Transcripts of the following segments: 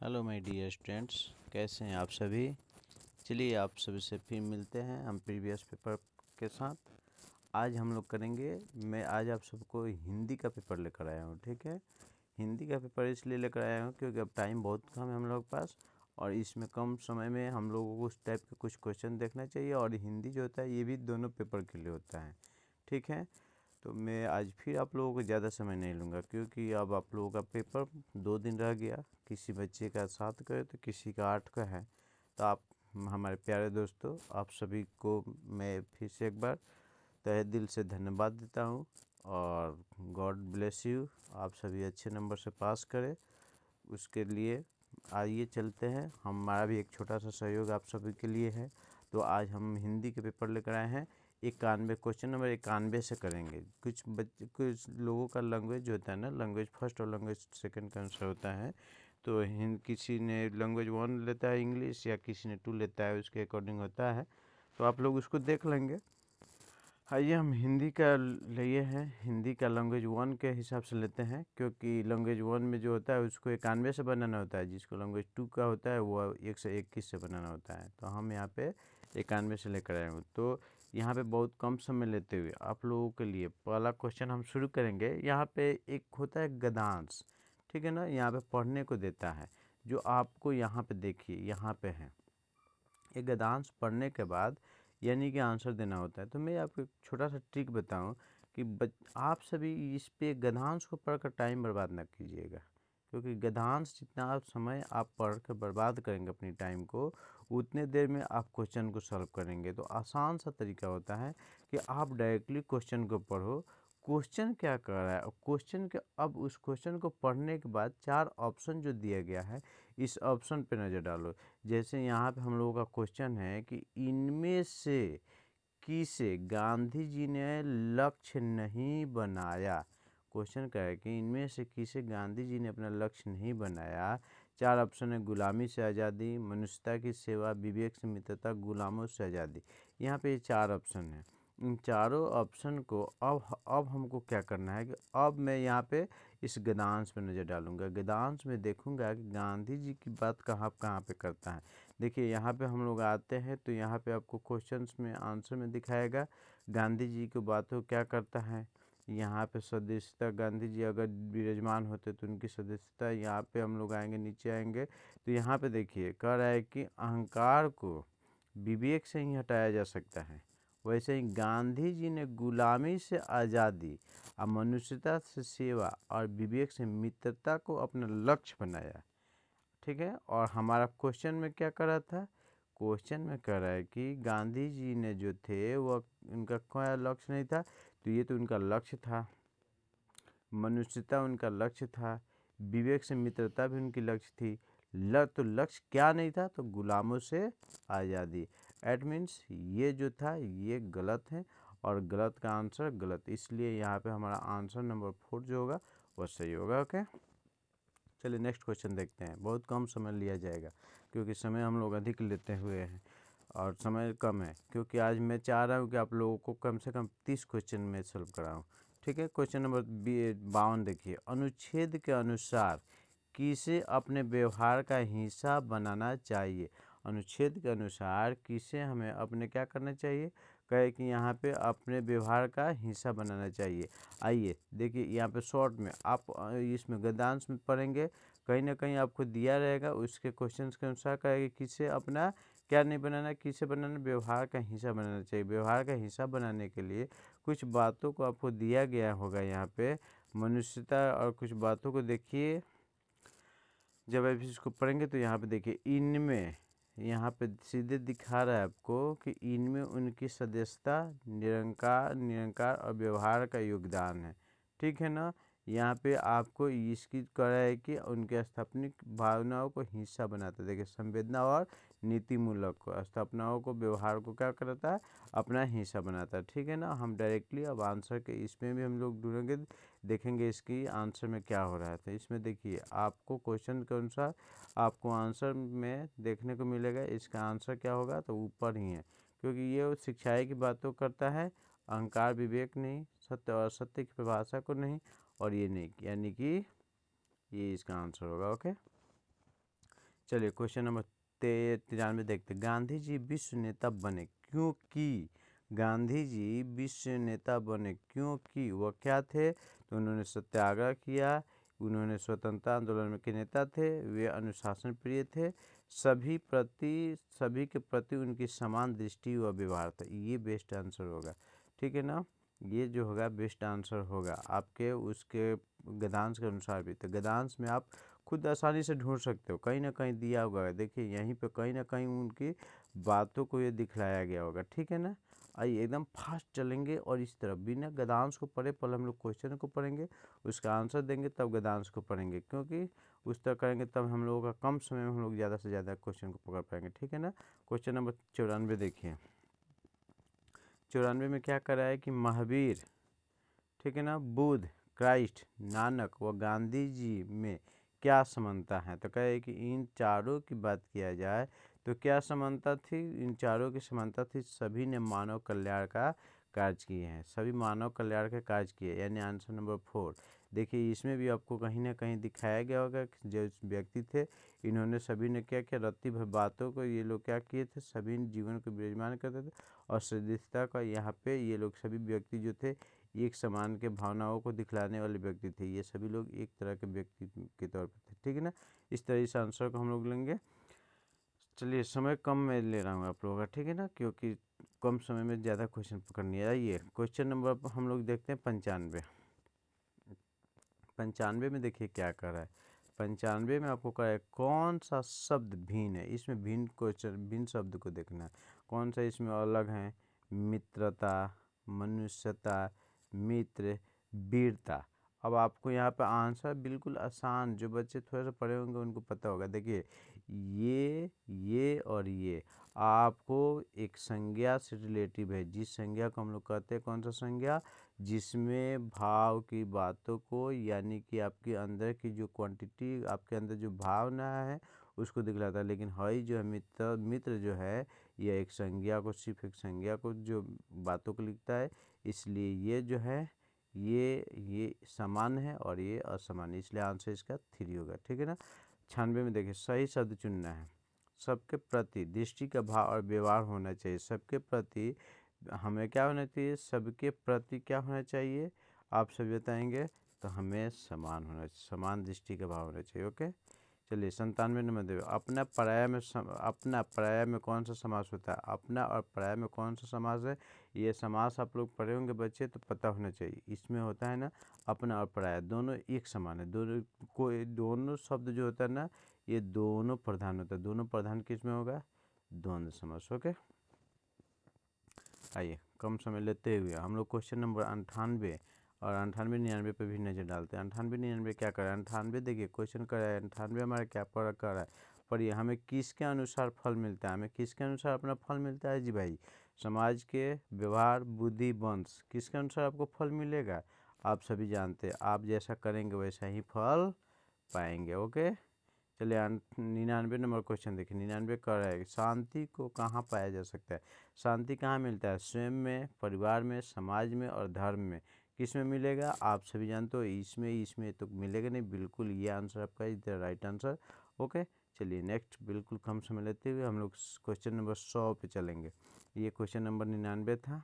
Hello my dear students, कैसे हैं आप सभी। चलिए आप सभी से फिर मिलते हैं हम प्रीवियस पेपर के साथ। आज हम लोग करेंगे, मैं आज आप सबको हिंदी का पेपर लेकर आया हूँ। ठीक है, हिंदी का पेपर इसलिए लेकर आया हूँ क्योंकि अब टाइम बहुत कम है हम लोग के पास, और इसमें कम समय में हम लोगों को उस टाइप के कुछ क्वेश्चन देखना चाहिए। और हिंदी जो होता है ये भी दोनों पेपर के लिए होता है। ठीक है, तो मैं आज फिर आप लोगों को ज़्यादा समय नहीं लूँगा क्योंकि अब आप लोगों का पेपर 2 दिन रह गया। किसी बच्चे का 7 का है तो किसी का 8 का है। तो आप हमारे प्यारे दोस्तों, आप सभी को मैं फिर से एक बार तहे दिल से धन्यवाद देता हूँ और गॉड ब्लेस यू। आप सभी अच्छे नंबर से पास करें, उसके लिए आइए चलते हैं। हमारा भी एक छोटा सा सहयोग आप सभी के लिए है। तो आज हम हिंदी के पेपर लेकर आए हैं। 91 क्वेश्चन नंबर 91 से करेंगे। कुछ लोगों का लैंग्वेज जो होता है ना, लैंग्वेज फर्स्ट और लैंग्वेज सेकंड का आंसर होता है। तो किसी ने लैंग्वेज 1 लेता है इंग्लिश, या किसी ने 2 लेता है, उसके अकॉर्डिंग होता है। तो आप लोग उसको देख लेंगे। आइए हम हिंदी का लिए हैं। हिंदी का लैंग्वेज 1 के हिसाब से लेते हैं क्योंकि लैंग्वेज 1 में जो होता है उसको 91 से बनाना होता है, जिसको लैंग्वेज 2 का होता है वो 121 से बनाना होता है। तो हम यहाँ पे 91 से लेकर आए हूँ। तो यहाँ पे बहुत कम समय लेते हुए आप लोगों के लिए पहला क्वेश्चन हम शुरू करेंगे। यहाँ पे एक होता है गद्यांश, ठीक है ना, यहाँ पे पढ़ने को देता है। जो आपको यहाँ पे देखिए, यहाँ पे है एक गद्यांश पढ़ने के बाद यानी कि आंसर देना होता है। तो मैं आपको एक छोटा सा ट्रिक बताऊं कि आप सभी इस पे गद्यांश को पढ़कर टाइम बर्बाद ना कीजिएगा, क्योंकि गद्यांश जितना आप समय आप पढ़ कर बर्बाद करेंगे अपनी टाइम को, उतने देर में आप क्वेश्चन को सॉल्व करेंगे। तो आसान सा तरीका होता है कि आप डायरेक्टली क्वेश्चन को पढ़ो, क्वेश्चन क्या कर रहा है, क्वेश्चन के अब उस क्वेश्चन को पढ़ने के बाद 4 ऑप्शन जो दिया गया है इस ऑप्शन पे नज़र डालो। जैसे यहाँ पे हम लोगों का क्वेश्चन है कि इनमें से किसे गांधी जी ने लक्ष्य नहीं बनाया। क्वेश्चन क्या है कि इनमें से किसे गांधी जी ने अपना लक्ष्य नहीं बनाया। 4 ऑप्शन है: गुलामी से आज़ादी, मनुष्यता की सेवा, विवेक से मित्रता, गुलामों से आज़ादी। यहाँ पे ये 4 ऑप्शन है। इन चारों ऑप्शन को अब हमको क्या करना है कि अब मैं यहाँ पे इस गद्यांश पे नज़र डालूंगा। गद्यांश में देखूंगा कि गांधी जी की बात कहाँ कहाँ पे करता है। देखिए यहाँ पे हम लोग आते हैं तो यहाँ पे आपको क्वेश्चंस में आंसर में दिखाएगा गांधी जी की बातों क्या करता है। यहाँ पे सदस्यता, गांधी जी अगर विराजमान होते तो उनकी सदस्यता। यहाँ पे हम लोग आएंगे, नीचे आएंगे तो यहाँ पे देखिए कह रहा है कि अहंकार को विवेक से ही हटाया जा सकता है। वैसे ही गांधी जी ने गुलामी से आज़ादी और मनुष्यता से सेवा और विवेक से मित्रता को अपना लक्ष्य बनाया। ठीक है, और हमारा क्वेश्चन में क्या कर रहा था, क्वेश्चन में कह रहा है कि गांधी जी ने जो थे वह उनका कोई लक्ष्य नहीं था, तो ये तो उनका लक्ष्य था। मनुष्यता उनका लक्ष्य था, विवेक से मित्रता भी उनकी लक्ष्य थी। तो लक्ष्य क्या नहीं था, तो गुलामों से आज़ादी। एट मीन्स ये जो था ये गलत है, और गलत का आंसर गलत, इसलिए यहाँ पे हमारा आंसर नंबर 4 जो होगा वह सही होगा। ओके, चलिए नेक्स्ट क्वेश्चन देखते हैं। बहुत कम समय लिया जाएगा क्योंकि समय हम लोग अधिक लेते हुए हैं और समय कम है, क्योंकि आज मैं चाह रहा हूँ कि आप लोगों को कम से कम 30 क्वेश्चन में सॉल्व कराऊँ। ठीक है, क्वेश्चन नंबर 52 देखिए। अनुच्छेद के अनुसार किसे अपने व्यवहार का हिस्सा बनाना चाहिए। अनुच्छेद के अनुसार किसे हमें अपने क्या करना चाहिए, कहे कि यहाँ पे अपने व्यवहार का हिस्सा बनाना चाहिए। आइए देखिए यहाँ पे शॉर्ट में आप इसमें गद्यांश में पढ़ेंगे, कहीं ना कहीं आपको दिया रहेगा, उसके क्वेश्चंस के अनुसार कहेगा किसे अपना क्या नहीं बनाना, किसे बनाना, व्यवहार का हिस्सा बनाना चाहिए। व्यवहार का हिस्सा बनाने के लिए कुछ बातों को आपको दिया गया होगा यहाँ पे, मनुष्यता और कुछ बातों को देखिए। जब आप इसको पढ़ेंगे तो यहाँ पे देखिए इनमें, यहाँ पे सीधे दिखा रहा है आपको कि इनमें उनकी सदस्यता, निरंकार और व्यवहार का योगदान है। ठीक है ना, यहाँ पे आपको इसकी कह रहा है कि उनके स्थापनिक भावनाओं को हिस्सा बनाता है। देखिए संवेदना और नीति मूलक को, स्थापनाओं को, व्यवहार को क्या करता है, अपना हिस्सा बनाता है। ठीक है ना, हम डायरेक्टली अब आंसर के इसमें भी हम लोग ढूंढेंगे, देखेंगे इसकी आंसर में क्या हो रहा है। तो इसमें देखिए आपको क्वेश्चन के अनुसार आपको आंसर में देखने को मिलेगा इसका आंसर क्या होगा, तो ऊपर ही है, क्योंकि ये शिक्षाएं की बातों करता है, अहंकार विवेक नहीं, सत्य और असत्य की परिभाषा को नहीं, और ये नहीं, यानी कि ये इसका आंसर होगा। ओके, चलिए क्वेश्चन नंबर 93 देखते। गांधी जी विश्व नेता बने क्योंकि, गांधी जी विश्व नेता बने क्योंकि वह क्या थे, तो उन्होंने सत्याग्रह किया, उन्होंने स्वतंत्रता आंदोलन के नेता थे, वे अनुशासन प्रिय थे, सभी के प्रति उनकी समान दृष्टि व व्यवहार था। ये बेस्ट आंसर होगा, ठीक है ना। ये जो होगा बेस्ट आंसर होगा आपके उसके गद्यांश के अनुसार भी। तो गद्यांश में आप खुद आसानी से ढूंढ सकते हो, कहीं ना कहीं दिया होगा, देखिए यहीं पे कहीं ना कहीं उनकी बातों को ये दिखलाया गया होगा, ठीक है ना। आइए एकदम फास्ट चलेंगे और इस तरफ बिना गद्यांश को पढ़े पहले हम लोग क्वेश्चन को पढ़ेंगे, उसका आंसर देंगे, तब गद्यांश को पढ़ेंगे, क्योंकि उस तरह करेंगे तब हम लोगों का कम समय में हम लोग ज़्यादा से ज़्यादा क्वेश्चन को पकड़ पाएंगे, ठीक है ना। क्वेश्चन नंबर 94 देखिए। 94 में क्या करा है कि महावीर, ठीक है ना, बुद्ध, क्राइस्ट, नानक व गांधी जी में क्या समानता है। तो कहे कि इन चारों की बात किया जाए तो क्या समानता थी, इन चारों की समानता थी, सभी ने मानव कल्याण का कार्य किए हैं, सभी मानव कल्याण का कार्य किए, यानी आंसर नंबर 4। देखिए इसमें भी आपको कहीं ना कहीं दिखाया गया होगा कि जो व्यक्ति थे इन्होंने सभी ने क्या किया, रत्ती भर बातों को ये लोग क्या किए थे, सभी जीवन को विराजमान करते थे और सदस्यता का यहाँ पे ये लोग सभी व्यक्ति जो थे एक समान के भावनाओं को दिखलाने वाले व्यक्ति थे, ये सभी लोग एक तरह के व्यक्ति के तौर पर थे, ठीक है ना। इस तरह से आंसर को हम लोग लेंगे। चलिए समय कम मैं ले रहा हूँ आप लोगों का, ठीक है ना, क्योंकि कम समय में ज़्यादा क्वेश्चन पकड़नी है। आइए क्वेश्चन नंबर हम लोग देखते हैं 95। 95 में देखिए क्या कर रहा है। 95 में आपको कह रहा है कौन सा शब्द भिन्न है, इसमें भिन्न क्वेश्चन, भिन्न शब्द को देखना है कौन सा इसमें अलग है। मित्रता, मनुष्यता, मित्र, वीरता। अब आपको यहाँ पे आंसर बिल्कुल आसान, जो बच्चे थोड़े से पढ़े होंगे उनको पता होगा। देखिए ये और ये आपको एक संज्ञा से रिलेटिव है, जिस संज्ञा को हम लोग कहते हैं कौन सा संज्ञा, जिसमें भाव की बातों को, यानी कि आपके अंदर की जो क्वांटिटी, आपके अंदर जो भावना है उसको दिखलाता है। लेकिन हई जो है मित्र जो है यह एक संज्ञा को, सिर्फ एक संज्ञा को जो बातों को लिखता है, इसलिए ये जो है ये समान है और ये असमान है, इसलिए आंसर इसका 3 होगा, ठीक है ना। 96 में देखिए सही शब्द चुनना है। सबके प्रति दृष्टि का भाव और व्यवहार होना चाहिए, सबके प्रति हमें क्या होना चाहिए, सबके प्रति क्या होना चाहिए, आप सभी बताएंगे, तो हमें समान होना चाहिए, समान दृष्टि का भाव होना चाहिए, ओके। चलिए 97 नंबर देखो। अपना पराया में कौन सा समास होता है, अपना और पराया में कौन सा समास है, ये समास आप लोग पढ़े होंगे बच्चे तो पता होना चाहिए। इसमें होता है ना अपना और पराया दोनों एक समान है, दोनों शब्द जो होता है ना ये दोनों प्रधान होता है, दोनों प्रधान किस में होगा, द्वंद्व समास, ओके। आइए कम समय लेते हुए हम लोग क्वेश्चन नंबर 98 और 98 99 पे भी नज़र डालते हैं। 98 99 क्या कर रहा है, 98 देखिए क्वेश्चन कर रहा है 98 हमारा क्या कर रहा है, पढ़िए हमें किसके अनुसार फल मिलता है, हमें किसके अनुसार अपना फल मिलता है जी भाई, समाज के व्यवहार, बुद्धि, वंश, किसके अनुसार आपको फल मिलेगा, आप सभी जानते हैं, आप जैसा करेंगे वैसा ही फल पाएंगे, ओके। चलिए 99 नंबर क्वेश्चन देखिए। 99 कर रहा है शांति को कहाँ पाया जा सकता है, शांति कहाँ मिलता है, स्वयं में, परिवार में, समाज में और धर्म में, किस में मिलेगा, आप सभी जानते हो इसमें तो मिलेगा नहीं, बिल्कुल ये आंसर आपका is the right answer, okay. चलिए नेक्स्ट बिल्कुल कम समय लेते हुए हम लोग क्वेश्चन नंबर 100 पे चलेंगे। ये क्वेश्चन नंबर 99 था,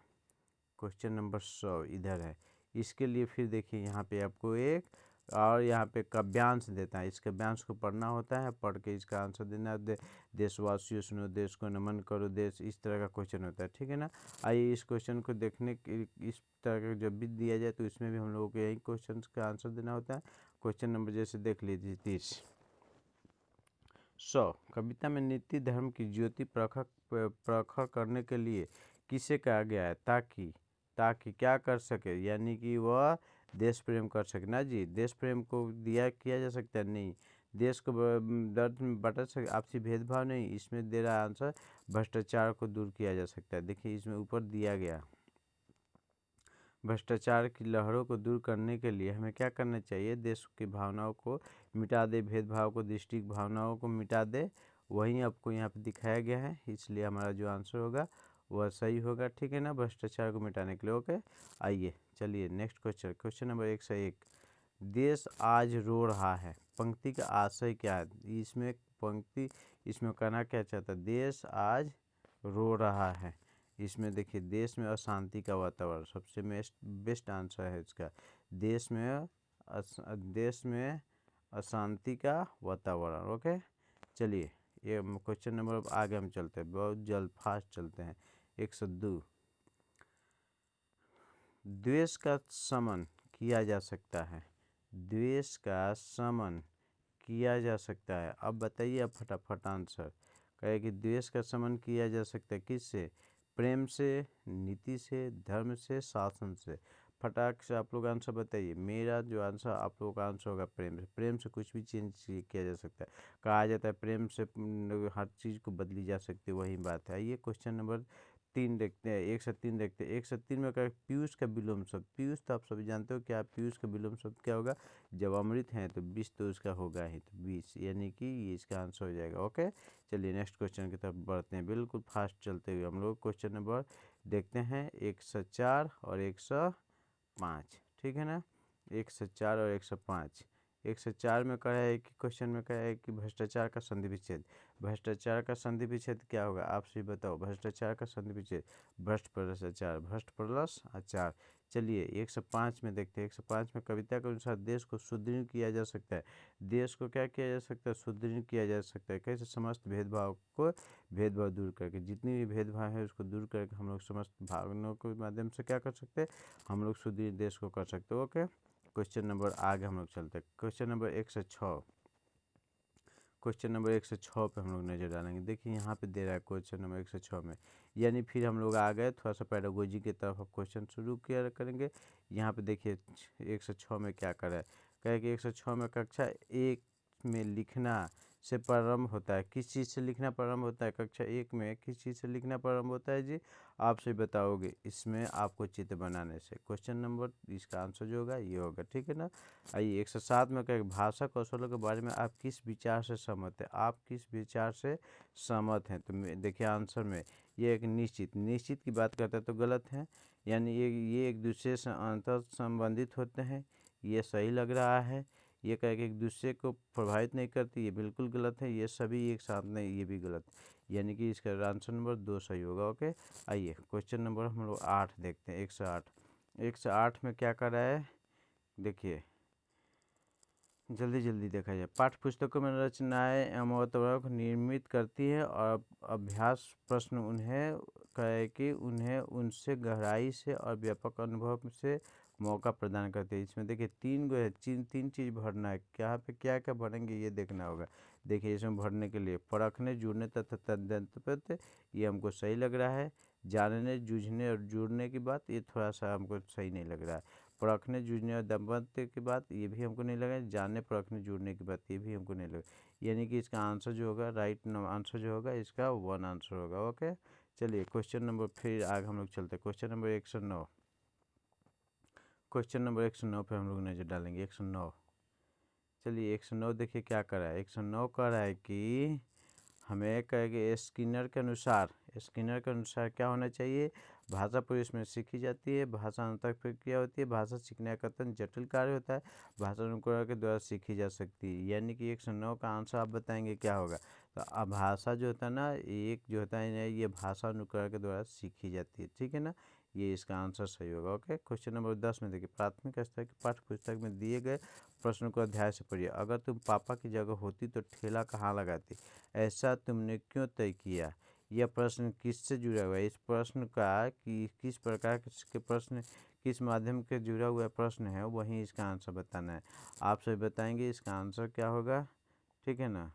क्वेश्चन नंबर 100 इधर है। इसके लिए फिर देखिए यहाँ पे आपको एक और यहाँ पे काव्यांश देता है, इस काव्यांश को पढ़ना होता है, पढ़ के इसका आंसर देना है। देशवासियों सुनो देश को नमन करो देश, इस तरह का क्वेश्चन होता है, ठीक है ना। आइए इस क्वेश्चन को देखने के इस तरह का जब भी दिया जाए तो इसमें भी हम लोगों को यही क्वेश्चन का आंसर देना होता है। क्वेश्चन नंबर जैसे देख लीजिए 30। 100 कविता में नीति धर्म की ज्योति प्रखर करने के लिए किसे कहा गया है, ताकि क्या कर सके, यानी कि वह देश प्रेम कर सके ना जी, देश प्रेम को किया जा सकता है नहीं, देश को दर्द में बटा सके, आपसी भेदभाव नहीं, इसमें दे रहा आंसर भ्रष्टाचार को दूर किया जा सकता है। देखिए इसमें ऊपर दिया गया भ्रष्टाचार की लहरों को दूर करने के लिए हमें क्या करना चाहिए, देश की भावनाओं को मिटा दे, भेदभाव को, दृष्टि भावनाओं को मिटा दे, वही आपको यहाँ पे दिखाया गया है, इसलिए हमारा जो आंसर होगा वह सही होगा, ठीक है ना, भ्रष्टाचार को मिटाने के लिए, ओके। आइए चलिए नेक्स्ट क्वेश्चन, क्वेश्चन नंबर 101। देश आज रो रहा है पंक्ति का आशय क्या है, इसमें पंक्ति, इसमें कहना क्या चाहता है, देश आज रो रहा है। इसमें देखिए देश में अशांति का वातावरण सबसे बेस्ट आंसर है इसका। देश में अशांति का वातावरण। ओके, चलिए ये क्वेश्चन नंबर आगे हम चलते हैं, बहुत जल्द फास्ट चलते हैं। 102, द्वेष का शमन किया जा सकता है। द्वेष का शमन किया जा सकता है। अब बताइए, अब फटाफट आंसर कहे कि द्वेष का शमन किया जा सकता है किससे? प्रेम से, नीति से, धर्म से, शासन से। फटाक से आप लोग आंसर बताइए। मेरा जो आंसर, आप लोगों का आंसर होगा प्रेम से। प्रेम से कुछ भी चेंज किया जा सकता है। कहा जाता है प्रेम से हर चीज़ को बदली जा सकती है, वही बात है। ये क्वेश्चन नंबर 3 देखते हैं, 103 देखते हैं। 103 में क्या, पीयूष का विलोम शब्द। पीयूष तो आप सभी जानते हो क्या, पीयूष का विलोम शब्द क्या होगा? जब अमृत है तो विष तो उसका होगा ही, तो विष, यानी कि ये इसका आंसर हो जाएगा। ओके, चलिए नेक्स्ट क्वेश्चन की तरफ बढ़ते हैं, बिल्कुल फास्ट चलते हुए हम लोग क्वेश्चन नंबर देखते हैं 104 और 105, ठीक है ना। 104 और 105। 104 में कहा है कि क्वेश्चन में कहा है कि भ्रष्टाचार का संधि विच्छेद। भ्रष्टाचार का संधि विच्छेद क्या होगा, आप सही बताओ। भ्रष्टाचार का संधि विच्छेद, भ्रष्ट प्लस आचार, भ्रष्ट प्लस आचार। चलिए 105 में देखते हैं। 105 में कविता के अनुसार देश को सुदृढ़ किया जा सकता है। देश को क्या किया जा सकता है? सुदृढ़ किया जा सकता है। कैसे? समस्त भेदभाव दूर करके, जितनी भी भेदभाव है उसको दूर करके हम लोग समस्त भावनाओं के माध्यम से क्या कर सकते हैं, हम लोग सुदृढ़ देश को कर सकते हैं। ओके, क्वेश्चन नंबर आगे हम लोग चलते हैं। Question number 106। क्वेश्चन नंबर 106 पे हम लोग नज़र डालेंगे। देखिए यहाँ पे दे रहा है क्वेश्चन नंबर 106 में, यानी फिर हम लोग आ गए थोड़ा सा पैडागोजी की तरफ। अब क्वेश्चन शुरू किया करेंगे। यहाँ पे देखिए 106 में क्या कर रहा है, कहे कि 106 में कक्षा 1 में लिखना से प्रारंभ होता है। किस चीज़ से लिखना प्रारंभ होता है? कक्षा 1 में किस चीज़ से लिखना प्रारंभ होता है जी? आप से बताओगे, इसमें आपको चित्र बनाने से। क्वेश्चन नंबर, इसका आंसर जो होगा ये होगा, ठीक है ना। आइए 107 में कहें भाषा कौशलों के बारे में आप किस विचार से सहमत हैं? आप किस विचार से सहमत हैं? तो देखिए आंसर में ये एक निश्चित की बात करता है तो गलत है, यानी ये एक दूसरे से अंतर संबंधित होते हैं, ये सही लग रहा है। ये कह के एक दूसरे को प्रभावित नहीं करती, ये बिल्कुल गलत है। ये सभी एक साथ नहीं, ये भी गलत, यानी कि इसका आंसर नंबर 2 सही होगा। ओके, आइए क्वेश्चन नंबर हम लोग 8 देखते हैं। 108। 108 में क्या कर रहा है, देखिए जल्दी देखा जाए। पाठ्य पुस्तकों में रचनाएं एवं वातावरण को निर्मित करती है और अभ्यास प्रश्न उन्हें कहे कि उन्हें उनसे गहराई से और व्यापक अनुभव से मौका प्रदान करते हैं। इसमें देखिए 3 गो है, तीन चीज़ भरना है। यहाँ पे क्या क्या भरेंगे ये देखना होगा। देखिए इसमें भरने के लिए परखने, जुड़ने तथा तदंतपत, ये हमको सही लग रहा है। जानने, जूझने और जुड़ने की बात, ये थोड़ा सा हमको सही नहीं लग रहा है। परखने, जूझने और दंपत्य की बात, ये भी हमको नहीं लगा। जानने, परखने, जुड़ने की बात, ये भी हमको नहीं लगा। यानी कि इसका आंसर जो होगा, राइट आंसर जो होगा इसका 1 आंसर होगा। ओके, चलिए क्वेश्चन नंबर फिर आगे हम लोग चलते हैं। Question number 109। क्वेश्चन नंबर 109 पे हम लोग नज़र डालेंगे। 109, चलिए 109 देखिए क्या कर रहा है। 109 कह रहा है कि हमें कहेंगे स्किनर के अनुसार क्या होना चाहिए? भाषा पूरी इसमें सीखी जाती है, भाषा अंतर प्रक्रिया होती है, भाषा सीखने का अत्यंत जटिल कार्य होता है, भाषा अनुकरण के द्वारा सीखी जा सकती है। यानी कि 109 का आंसर आप बताएंगे क्या होगा? तो अब भाषा जो होता है ना, एक जो होता है ये भाषा अनुकरण के द्वारा सीखी जाती है, ठीक है ना। ये इसका आंसर सही होगा। ओके, क्वेश्चन नंबर 10 में देखिए, प्राथमिक स्तर की पाठ्य पुस्तक में दिए गए प्रश्नों को अध्याय से पढ़िए। अगर तुम पापा की जगह होती तो ठेला कहाँ लगाती? ऐसा तुमने क्यों तय किया? यह प्रश्न किससे जुड़ा हुआ है? इस प्रश्न का कि किस प्रकार के प्रश्न, किस माध्यम के जुड़ा हुआ प्रश्न है, वहीं इसका आंसर बताना है। आप सभी बताएंगे इसका आंसर क्या होगा, ठीक है ना।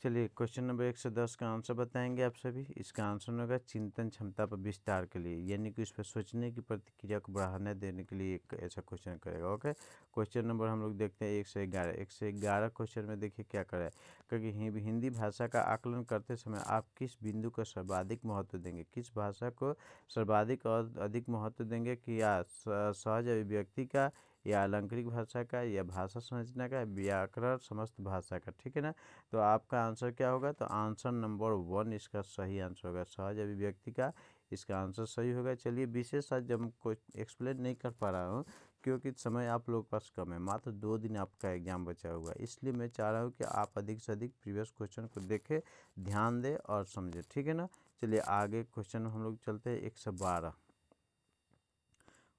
चलिए क्वेश्चन नंबर 110 का आंसर बताएंगे आप सभी। इसका आंसर होगा चिंतन क्षमता पर विस्तार के लिए, यानी कि उस पर सोचने की प्रतिक्रिया को बढ़ाने देने के लिए एक ऐसा क्वेश्चन करेगा। ओके, क्वेश्चन नंबर हम लोग देखते हैं 111। 111 क्वेश्चन में देखिए क्या करा है, क्योंकि हिंदी भाषा का आकलन करते समय आप किस बिंदु को सर्वाधिक महत्व देंगे? किस भाषा को सर्वाधिक और अधिक महत्व देंगे कि या सहज अभिव्यक्ति का, या अलंकृत भाषा का, या भाषा संरचना का, व्याकरण समस्त भाषा का, ठीक है ना। तो आपका आंसर क्या होगा? तो आंसर नंबर 1 इसका सही आंसर होगा, सहज अभिव्यक्ति का इसका आंसर सही होगा। चलिए विशेष आज जब कोई एक्सप्लेन नहीं कर पा रहा हूँ क्योंकि समय आप लोगों के पास कम है, मात्र 2 दिन आपका एग्ज़ाम बचा हुआ है, इसलिए मैं चाह रहा हूँ कि आप अधिक से अधिक प्रीवियस क्वेश्चन को देखें, ध्यान दें और समझें, ठीक है ना। चलिए आगे क्वेश्चन हम लोग चलते हैं 112।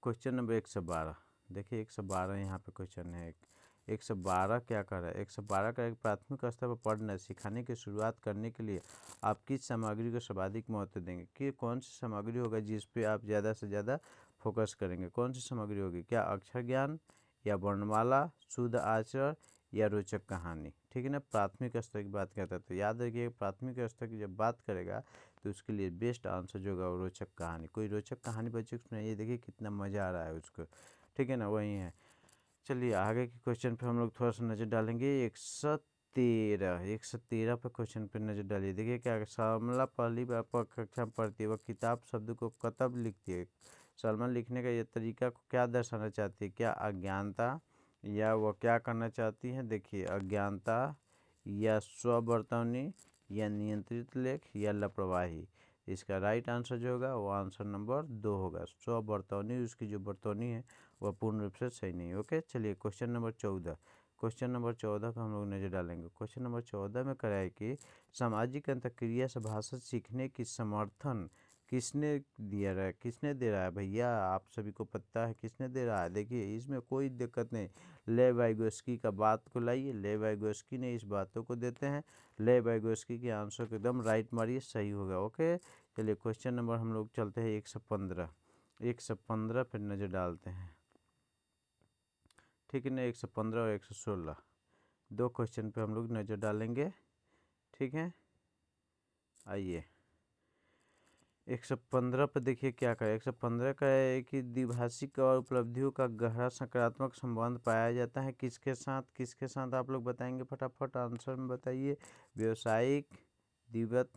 क्वेश्चन नंबर 112 देखिए, 112 यहाँ पे क्वेश्चन है। 112 क्या कर रहा है, 112 का एक प्राथमिक स्तर पर पढ़ना सिखाने की शुरुआत करने के लिए आप किस सामग्री को सर्वाधिक महत्व देंगे, कि कौन सी सामग्री होगा जिस पे आप ज़्यादा से ज़्यादा फोकस करेंगे, कौन सी सामग्री होगी, क्या अक्षर ज्ञान या वर्णमाला, शुद्ध आचरण या रोचक कहानी, ठीक है ना। प्राथमिक स्तर की बात करता है तो याद रखिए प्राथमिक स्तर की जब बात करेगा तो उसके लिए बेस्ट आंसर जो होगा वो रोचक कहानी। कोई रोचक कहानी बच्चे को सुनाइए, देखिए कितना मज़ा आ रहा है उसको, ठीक है ना, वही है। चलिए आगे के क्वेश्चन पे हम लोग थोड़ा सा नज़र डालेंगे। 113 पे क्वेश्चन पे नज़र डालिए। देखिए क्या, श्यामला पहली बार कक्षा में पढ़ती है, वह किताब शब्द को कतब लिखती है। सलमान लिखने का ये तरीका को क्या दर्शाना चाहती है, क्या अज्ञानता या वह क्या करना चाहती है, देखिए अज्ञानता या स्वबर्तौनी या नियंत्रित लेख या लापरवाही। इसका राइट आंसर जो होगा वो आंसर नंबर 2 होगा। स्वबर्तौनी, उसकी जो बर्तौनी है वह पूर्ण रूप से सही नहीं है। ओके, चलिए क्वेश्चन नंबर 14। क्वेश्चन नंबर 14 पर हम लोग नज़र डालेंगे। क्वेश्चन नंबर 14 में करा है कि सामाजिक अंतःक्रिया से भाषा सीखने की समर्थन किसने दिया रहा है, किसने दे रहा है भैया, आप सभी को पता है किसने दे रहा है। देखिए इसमें कोई दिक्कत नहीं, लेव वाइगोस्की का बात को लाइए, लेव वाइगोस्की ने इस बातों को देते हैं। लेव वाइगोस्की के आंसर को एकदम राइट मारिए, सही होगा। ओके, चलिए क्वेश्चन नंबर हम लोग चलते हैं 115। 115 पर नज़र डालते हैं, ठीक है ना। 115 और 116 दो क्वेश्चन पे हम लोग नज़र डालेंगे, ठीक है। आइए 115 पे देखिए क्या करें। 115 का है कि द्विभाषिक और उपलब्धियों का गहरा सकारात्मक संबंध पाया जाता है किसके साथ, किसके साथ आप लोग बताएंगे, फटाफट आंसर में बताइए। व्यावसायिक, द्विगत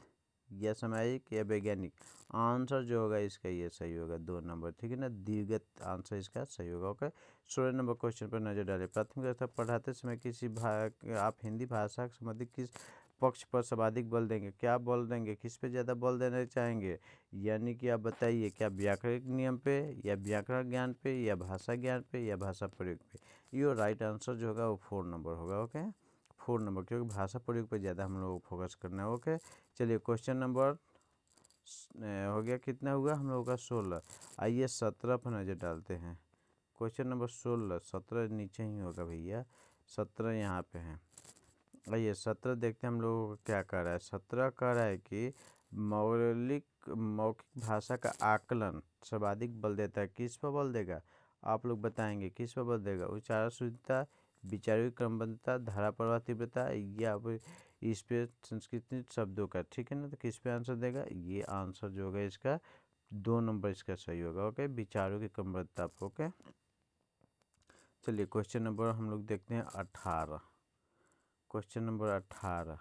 या सामाजिक या वैज्ञानिक। आंसर जो होगा इसका ये सही होगा, 2 नंबर, ठीक है ना, द्विगत आंसर इसका सही होगा। ओके, 16 नंबर क्वेश्चन पर नजर डालें। प्राथमिक स्तर पढ़ाते समय किसी आप हिंदी भाषा से संबंधित किस पक्ष पर सर्वाधिक बल देंगे, क्या बल देंगे, किस पे ज़्यादा बल देना चाहेंगे, यानी कि आप बताइए, क्या व्याकरणिक नियम पे या व्याकरण ज्ञान पे या भाषा ज्ञान पे या भाषा प्रयोग पे। ये राइट आंसर जो होगा वो 4 नंबर होगा। ओके, 4 नंबर, क्योंकि भाषा प्रयोग पे ज़्यादा हम लोग को फोकस करना है। ओके, चलिए क्वेश्चन नंबर हो गया, कितना हुआ हम लोगों का 16। आइए 17 पर नज़र डालते हैं। क्वेश्चन नंबर 16, 17 नीचे ही होगा भैया, 17 यहाँ पे है। आइए 17 देखते हैं हम लोगों को क्या कर रहा है। 17 कह रहा है कि मौखिक भाषा का आकलन सर्वाधिक बल देता है, किस पर बल देगा, आप लोग बताएंगे किस पर बल देगा। उच्चारण शुद्धता, विचारों की क्रमबद्धता, धारा प्रवाह तीव्रता या इस पे संस्कृत शब्दों का, ठीक है ना। तो किस पे आंसर देगा, ये आंसर जो होगा इसका 2 नंबर इसका सही होगा। ओके, विचारों की क्रमबद्धता। ओके, चलिए क्वेश्चन नंबर हम लोग देखते हैं 18। क्वेश्चन नंबर 18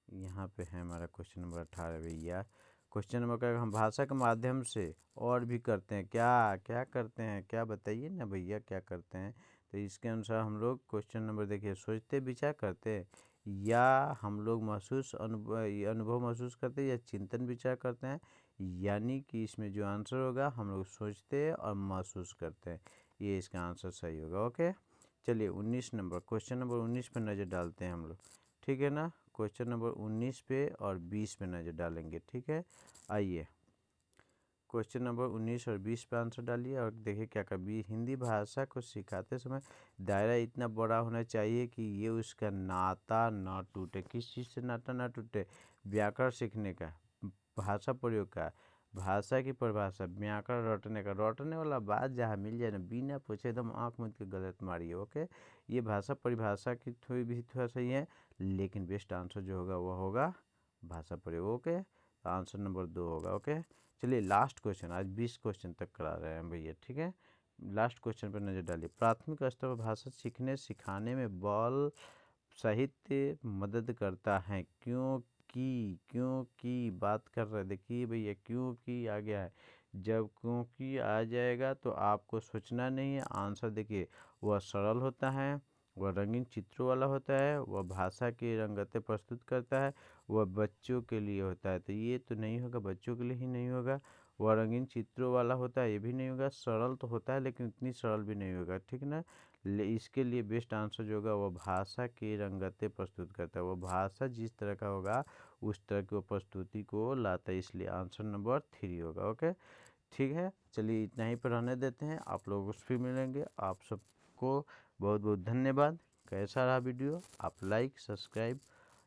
यहाँ पे है हमारा क्वेश्चन नंबर 18 भैया। क्वेश्चन नंबर का हम भाषा के माध्यम से और भी करते हैं, क्या क्या करते हैं, क्या बताइए ना भैया क्या करते हैं। तो इसके अनुसार हम लोग क्वेश्चन नंबर देखिए, सोचते विचार करते हैं, या हम लोग अनुभव महसूस करते हैं, या चिंतन विचार करते हैं। यानी कि इसमें जो आंसर होगा हम लोग सोचते हैं और महसूस करते हैं, ये इसका आंसर सही होगा। ओके, चलिए 19 नंबर, क्वेश्चन नंबर 19 पर नज़र डालते हैं हम लोग, ठीक है ना। क्वेश्चन नंबर 19 पे और 20 पे नज़र डालेंगे, ठीक है। आइए क्वेश्चन नंबर 19 और 20 पे आंसर डालिए और देखिए क्या कभी हिंदी भाषा को सिखाते समय दायरा इतना बड़ा होना चाहिए कि ये उसका नाता ना टूटे। किस चीज़ से नाता ना टूटे, व्याकरण सीखने का, भाषा प्रयोग का, भाषा की परिभाषा, व्याकरण रटने का। रटने वाला बात जहाँ मिल जाए ना, बिना पूछे एकदम आँख मूंद के गलत मारिए। ओके, ये भाषा परिभाषा की थोड़ा सही है, लेकिन बेस्ट आंसर जो होगा वह होगा भाषा प्रयोग। ओके, तो आंसर नंबर 2 होगा। ओके, चलिए लास्ट क्वेश्चन, आज 20 क्वेश्चन तक करा रहे हैं भैया, ठीक है। लास्ट क्वेश्चन पर नज़र डालिए। प्राथमिक स्तर पर भाषा सीखने सिखाने में बल साहित्य मदद करता है, क्योंकि बात कर रहे हैं, देखिए भैया क्योंकि आ गया है। जब क्योंकि आ जाएगा तो आपको सोचना नहीं है, आंसर देखिए वह सरल होता है, वह रंगीन चित्रों वाला होता है, वह भाषा की रंगतें प्रस्तुत करता है, वह बच्चों के लिए होता है। तो ये तो नहीं होगा, बच्चों के लिए ही नहीं होगा, वह रंगीन चित्रों वाला होता है, ये भी नहीं होगा। सरल तो होता है लेकिन इतनी सरल भी नहीं होगा, ठीक है ना। इसके लिए बेस्ट आंसर जो होगा वो भाषा की रंगतें प्रस्तुत करता है। वो भाषा जिस तरह का होगा उस तरह की वो प्रस्तुति को लाता है, इसलिए आंसर नंबर 3 होगा। ओके, ठीक है, चलिए इतना ही पर रहने देते हैं। आप लोगों से फिर मिलेंगे। आप सबको बहुत बहुत धन्यवाद। कैसा रहा वीडियो, आप लाइक सब्सक्राइब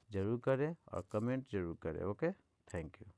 ज़रूर करें और कमेंट ज़रूर करें। Okay, thank you.